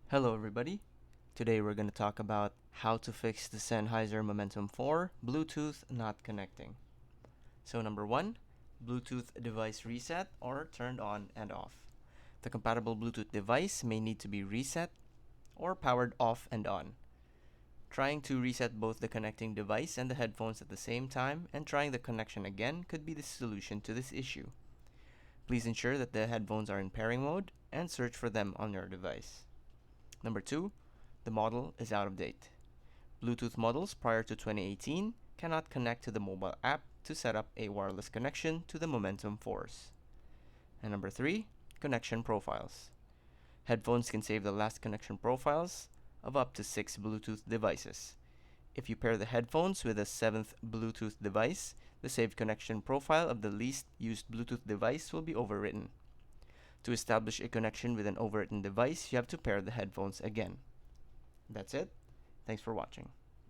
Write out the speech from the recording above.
Hello everybody. Today we're going to talk about how to fix the Sennheiser Momentum 4 Bluetooth not connecting. So number 1, Bluetooth device reset or turned on and off. The compatible Bluetooth device may need to be reset or powered off and on. Trying to reset both the connecting device and the headphones at the same time and trying the connection again could be the solution to this issue. Please ensure that the headphones are in pairing mode and search for them on your device. Number 2, the model is out of date. Bluetooth models prior to 2018 cannot connect to the mobile app to set up a wireless connection to the Momentum 4s. And number 3, connection profiles. Headphones can save the last connection profiles of up to 6 Bluetooth devices. If you pair the headphones with a 7th Bluetooth device, the saved connection profile of the least used Bluetooth device will be overwritten. To establish a connection with an overwritten device, you have to pair the headphones again. That's it. Thanks for watching.